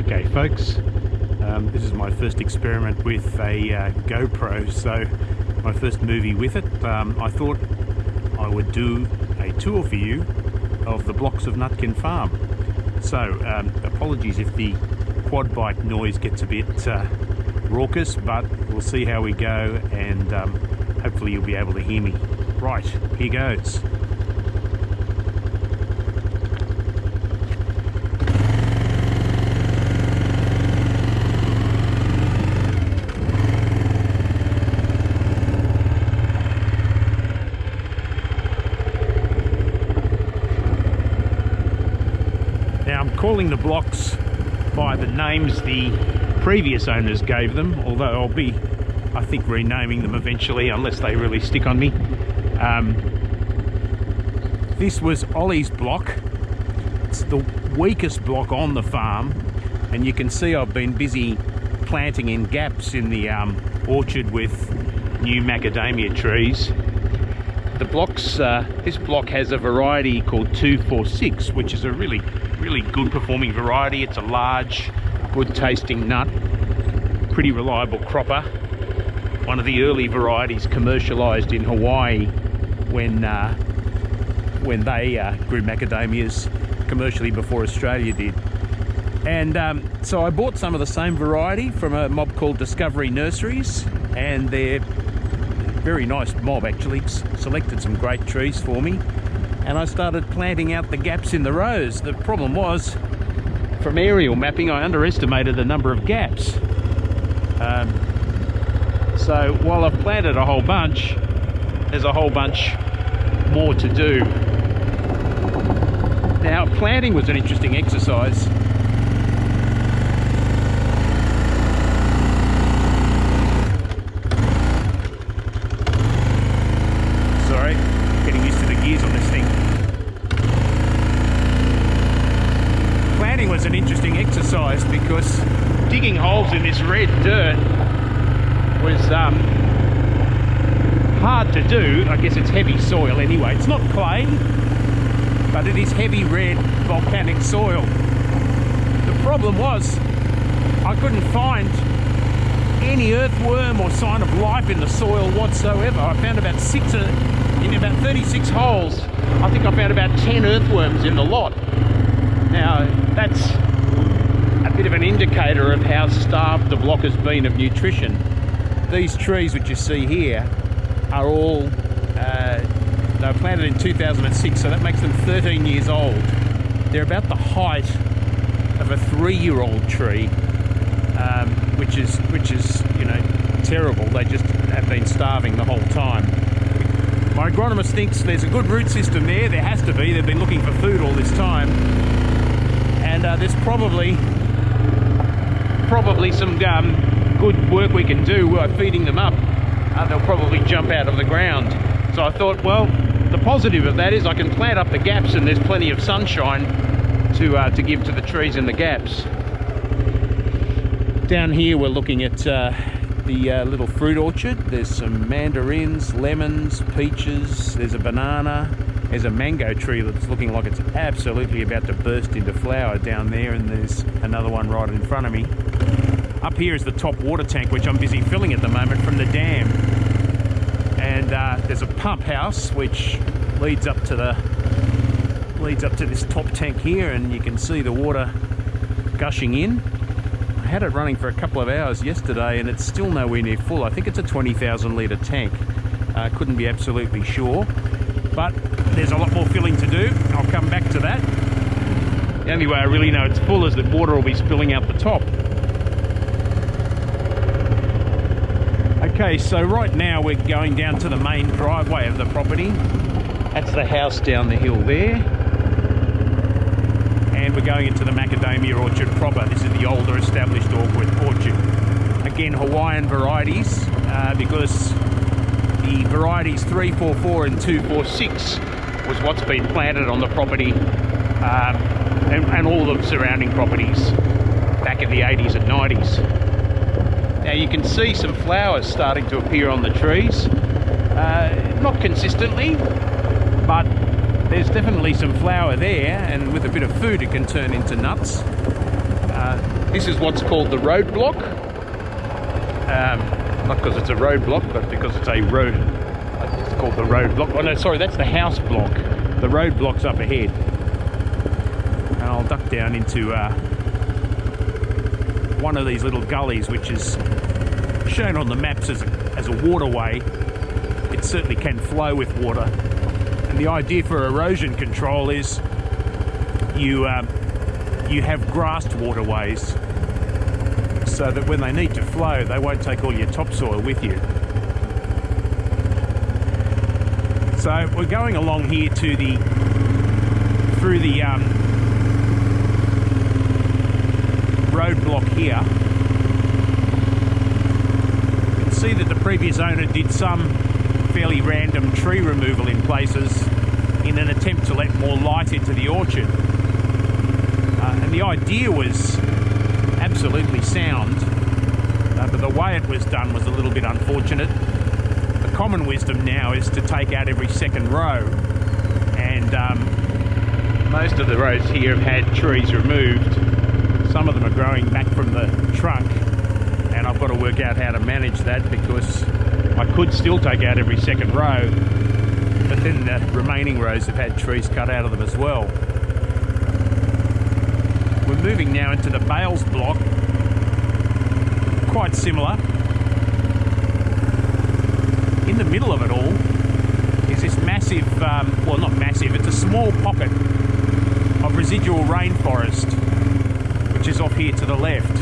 Okay folks, this is my first experiment with a GoPro, so my first movie with it. I thought I would do a tour for you of the blocks of Nutkin Farm. So apologies if the quad bike noise gets a bit raucous, but we'll see how we go, and hopefully you'll be able to hear me. Right, here goes. Now I'm calling the blocks by the names the previous owners gave them, although I'll be, I think, renaming them eventually unless they really stick on me. This was Ollie's block. It's the weakest block on the farm, and you can see I've been busy planting in gaps in the orchard with new macadamia trees. The blocks, this block has a variety called 246, which is a really good performing variety. It's a large, good tasting nut, pretty reliable cropper. One of the early varieties commercialized in Hawaii when they grew macadamias commercially before Australia did. And so I bought some of the same variety from a mob called Discovery Nurseries, and they're very nice mob actually. Selected some great trees for me, and I started planting out the gaps in the rows. The problem was, from aerial mapping, I underestimated the number of gaps. So while I've planted a whole bunch, there's a whole bunch more to do. Now, planting was an interesting exercise. Sorry, getting used to the gears on this thing. Planting was an interesting exercise because digging holes in this red dirt was hard to do. I guess it's heavy soil anyway. It's not clay, but it is heavy red volcanic soil. The problem was I couldn't find any earthworm or sign of life in the soil whatsoever. I found about in about 36 holes, I think I found about 10 earthworms in the lot. Now that's a bit of an indicator of how starved the block has been of nutrition. These trees which you see here are all, they were planted in 2006, so that makes them 13 years old. They're about the height of a 3-year-old tree, which is, you know, terrible. They just have been starving the whole time. My agronomist thinks there's a good root system there. There has to be. They've been looking for food all this time, and there's probably some good work we can do feeding them up. They'll probably jump out of the ground. So I thought, well, the positive of that is I can plant up the gaps and there's plenty of sunshine to give to the trees in the gaps. Down here we're looking at the little fruit orchard. There's some mandarins, lemons, peaches, there's a banana, there's a mango tree that's looking like it's absolutely about to burst into flower down there, and there's another one right in front of me. Up here is the top water tank, which I'm busy filling at the moment from the dam. And there's a pump house which leads up to this top tank here, and you can see the water gushing in. I had it running for a couple of hours yesterday and it's still nowhere near full. I think it's a 20,000 litre tank. Couldn't be absolutely sure, but there's a lot more filling to do. I'll come back to that. The only way I really know it's full is that water will be spilling out the top. Okay, so right now we're going down to the main driveway of the property. That's the house down the hill there. And we're going into the macadamia orchard proper. This is the older established orchard. Again, Hawaiian varieties, because the varieties 344 and 246 was what's been planted on the property, and all the surrounding properties back in the 80s and 90s. Now you can see some flowers starting to appear on the trees, not consistently, but there's definitely some flower there, and with a bit of food it can turn into nuts. This is what's called the roadblock. Not because it's a roadblock, but because it's a road. It's called the roadblock. Oh no, sorry, that's the house block. The roadblock's up ahead. And I'll duck down into one of these little gullies, which is shown on the maps as a waterway. It certainly can flow with water. And the idea for erosion control is you have grassed waterways so that when they need to flow, they won't take all your topsoil with you. So we're going along here through the roadblock here. You can see that the previous owner did some fairly random tree removal in places in an attempt to let more light into the orchard. And the idea was absolutely sound, but the way it was done was a little bit unfortunate. The common wisdom now is to take out every second row, and most of the rows here have had trees removed. Some of them are growing back from the trunk, and I've got to work out how to manage that, because I could still take out every second row, but then the remaining rows have had trees cut out of them as well. We're moving now into the bales block, quite similar. In the middle of it all is this massive, well not massive, it's a small pocket of residual rainforest, which is off here to the left.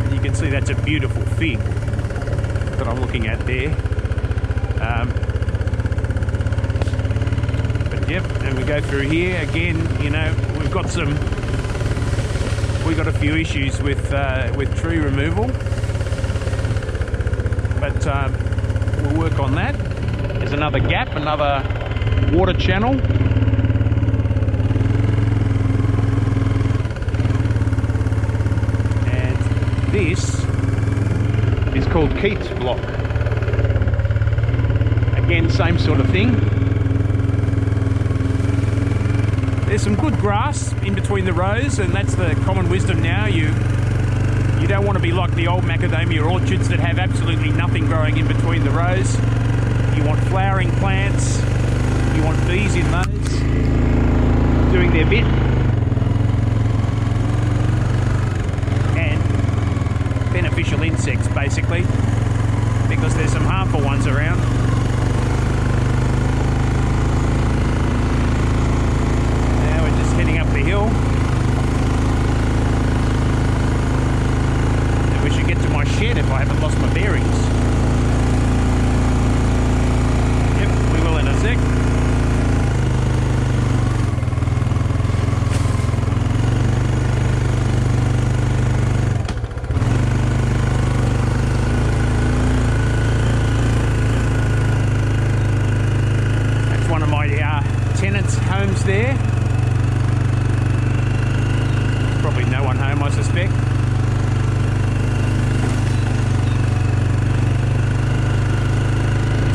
And you can see that's a beautiful fig that I'm looking at there. But yep, and we go through here again. You know, we've got a few issues with tree removal, but we'll work on that. There's another gap, another water channel. And this is called Keith's block. Again, same sort of thing. There's some good grass in between the rows, and that's the common wisdom now. You don't want to be like the old macadamia orchards that have absolutely nothing growing in between the rows. You want flowering plants, you want bees in those doing their bit, and beneficial insects basically, because there's some harmful ones around. Now we're just heading up the hill. And we should get to my shed if I haven't lost my bearings. Yep, we will in a sec. Tenants' homes there. There's probably no one home, I suspect.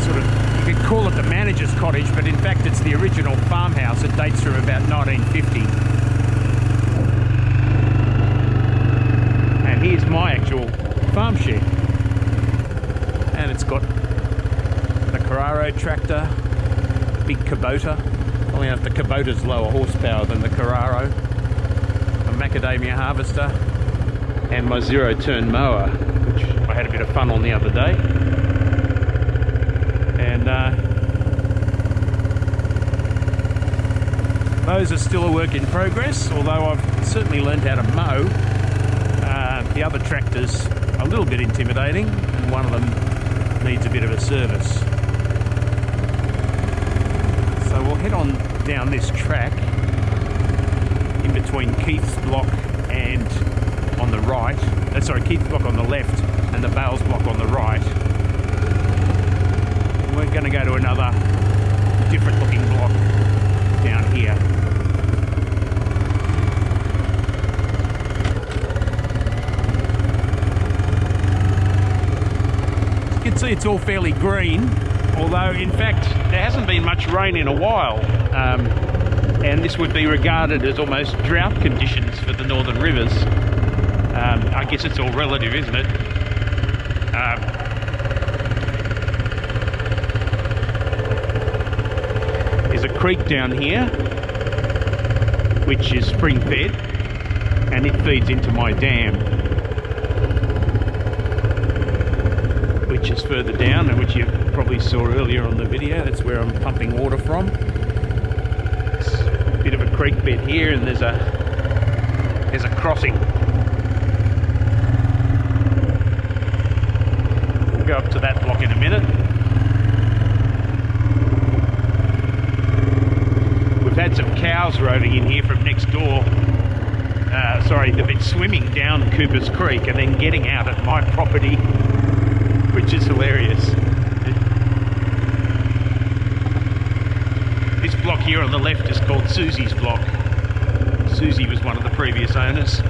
Sort of, you could call it the manager's cottage, but in fact it's the original farmhouse. It dates from about 1950. And here's my actual farm shed. And it's got the Carraro tractor, big Kubota. Only enough the Kubota's lower horsepower than the Carraro, a macadamia harvester, and my zero-turn mower, which I had a bit of fun on the other day. And those are still a work in progress, although I've certainly learned how to mow. The other tractor's a little bit intimidating, and one of them needs a bit of a service. So we'll head on down this track in between Keith's block and on the right. Sorry, Keith's block on the left and the bales block on the right. We're going to go to another different looking block down here. You can see it's all fairly green. Although, in fact, there hasn't been much rain in a while. and this would be regarded as almost drought conditions for the northern rivers. I guess it's all relative, isn't it? There's a creek down here which is spring fed, and it feeds into my dam, which is further down, and which you probably saw earlier on the video. That's where I'm pumping water from. It's a bit of a creek bed here, and there's a crossing. We'll go up to that block in a minute. We've had some cows roving in here from next door. Sorry, they've been swimming down Cooper's Creek and then getting out at my property, which is hilarious. This block here on the left is called Susie's block. Susie was one of the previous owners.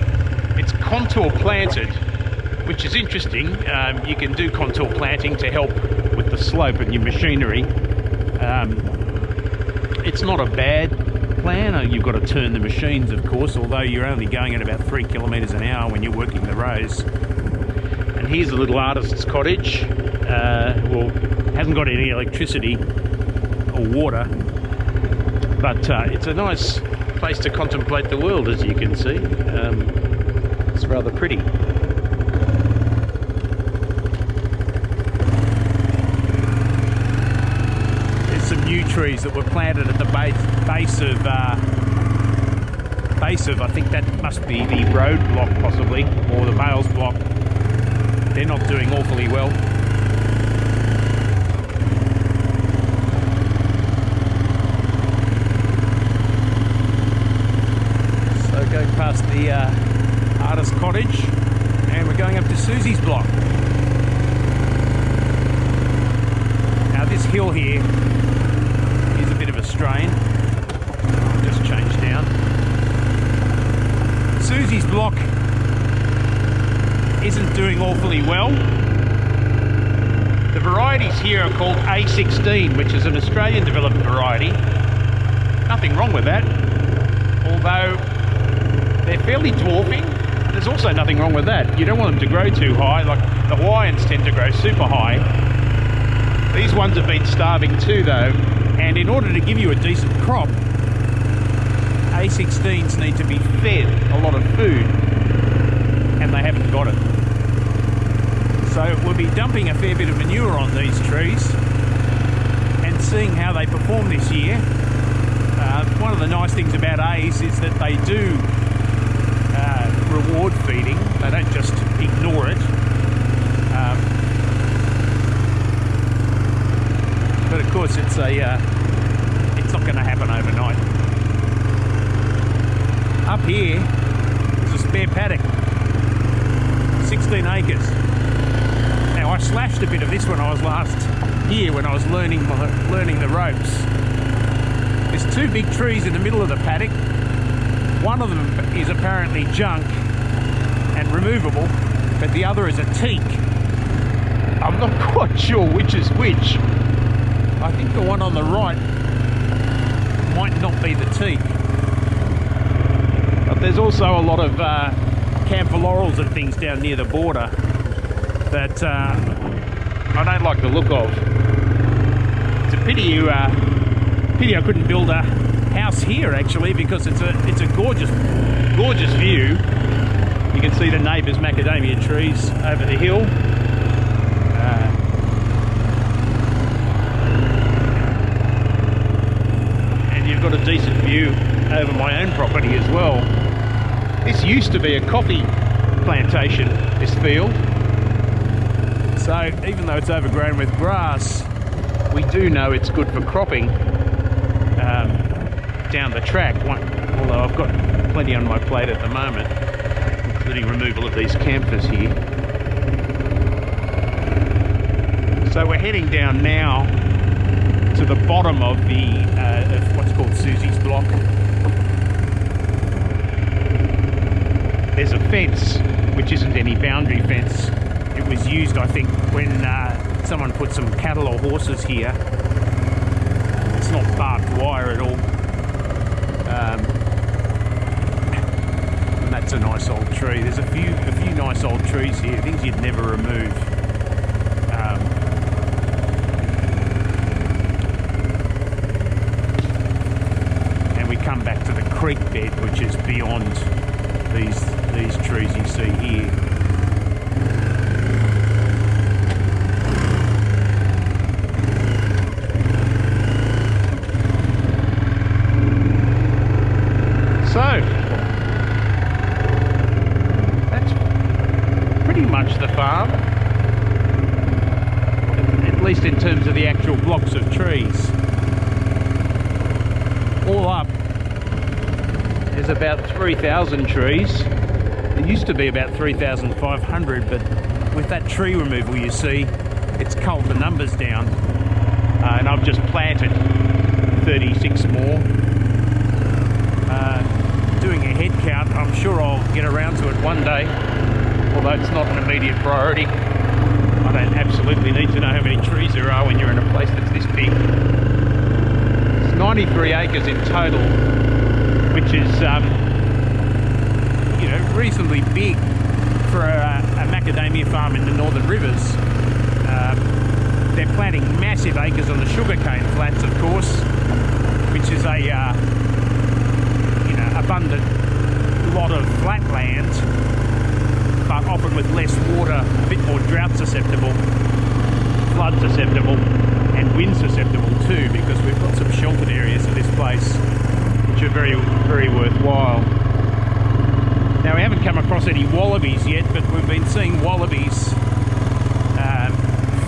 It's contour planted, which is interesting. You can do contour planting to help with the slope in your machinery. It's not a bad plan. You've got to turn the machines, of course, although you're only going at about 3 kilometres an hour when you're working the rows. And here's a little artist's cottage. Well, hasn't got any electricity or water, but it's a nice place to contemplate the world, as you can see. It's rather pretty. There's some new trees that were planted at the base of, I think that must be the road block possibly, or the bales block. They're not doing awfully well. So going past the artist cottage, and we're going up to Susie's block. Now this hill here is a bit of a strain. I'll just change down. Susie's block isn't doing awfully well. The varieties here are called A16, which is an Australian developed variety. Nothing wrong with that, although they're fairly dwarfing. There's also nothing wrong with that. You don't want them to grow too high, like the Hawaiians tend to grow super high. These ones have been starving too though, and in order to give you a decent crop, A16s need to be fed a lot of food, and they haven't got it. So we'll be dumping a fair bit of manure on these trees and seeing how they perform this year. One of the nice things about A's is that they do reward feeding. They don't just ignore it. But of course it's not going to happen overnight. Up here is a spare paddock, 16 acres. Now I slashed a bit of this when I was last here, when I was learning the ropes. There's two big trees in the middle of the paddock. One of them is apparently junk and removable, but the other is a teak. I'm not quite sure which is which. I think the one on the right might not be the teak. But there's also a lot of camphor laurels and things down near the border that I don't like the look of. It's a pity I couldn't build a house here actually, because it's a gorgeous view. You can see the neighbours' macadamia trees over the hill. And you've got a decent view over my own property as well. This used to be a coffee plantation, this field. So even though it's overgrown with grass, we do know it's good for cropping down the track. Although I've got plenty on my plate at the moment, including removal of these camphors here. So we're heading down now to the bottom of of what's called Susie's block. There's a fence, which isn't any boundary fence. It was used, I think, when someone put some cattle or horses here. It's not barbed wire at all. And that's a nice old tree. There's a few nice old trees here, things you'd never remove. And we come back to the creek bed, which is beyond these trees you see here. So that's pretty much the farm, at least in terms of the actual blocks of trees. All up, there's about 3,000 trees. It used to be about 3,500, but with that tree removal, you see, it's culled the numbers down. And I've just planted 36 more. Doing a head count, I'm sure I'll get around to it one day, although it's not an immediate priority. I don't absolutely need to know how many trees there are when you're in a place that's this big. It's 93 acres in total, which is you know, reasonably big for a macadamia farm in the Northern Rivers. They're planting massive acres on the sugarcane flats, of course, which is a abundant lot of flat land, but often with less water, a bit more drought susceptible, flood susceptible, and wind susceptible too, because we've got some sheltered areas of this place which are very, very worthwhile. Now, we haven't come across any wallabies yet, but we've been seeing wallabies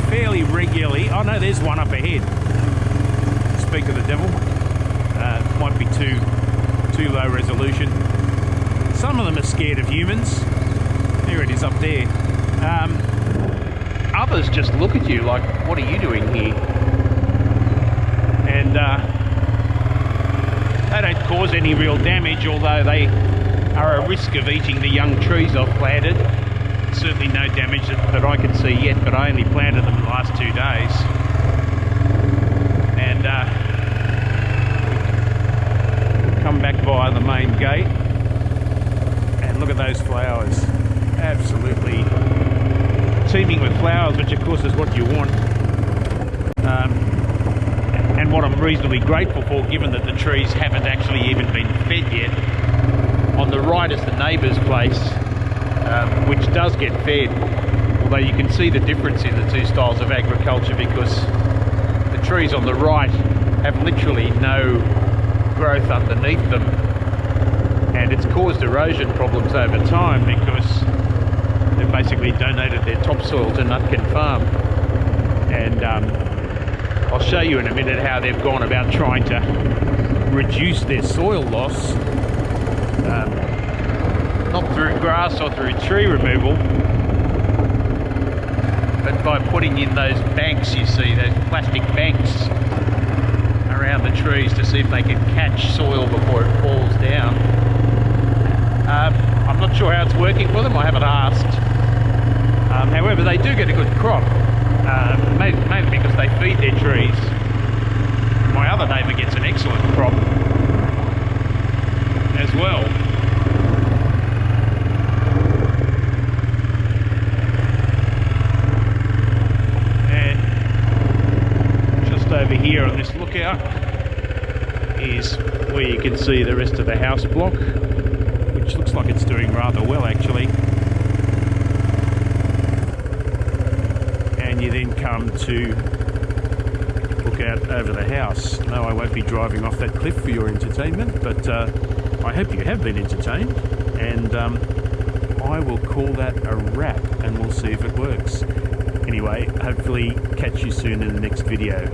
fairly regularly. Oh no, there's one up ahead. Speak of the devil. Might be too low resolution. Some of them are scared of humans. There it is up there. Others just look at you like, what are you doing here? And they don't cause any real damage, although they are a risk of eating the young trees I've planted. Certainly no damage that I can see yet, but I only planted them the last 2 days. And come back via the main gate and look at those flowers. Absolutely teeming with flowers, which of course is what you want. And what I'm reasonably grateful for, given that the trees haven't actually even been fed yet. On the right is the neighbour's place, which does get fed, although you can see the difference in the two styles of agriculture, because the trees on the right have literally no growth underneath them, and it's caused erosion problems over time because they've basically donated their topsoil to Nutkin Farm. And I'll show you in a minute how they've gone about trying to reduce their soil loss, not through grass or through tree removal, but by putting in those banks, you see, those plastic banks around the trees to see if they can catch soil before it falls down. I'm not sure how it's working for them, I haven't asked. However, they do get a good crop, mainly because they feed their trees. My other neighbour gets an excellent crop as well. And just over here on this lookout is where you can see the rest of the house block, which looks like it's doing rather well actually. And you then come to look out over the house. No, I won't be driving off that cliff for your entertainment, but I hope you have been entertained, and I will call that a wrap, and we'll see if it works. Anyway, hopefully catch you soon in the next video.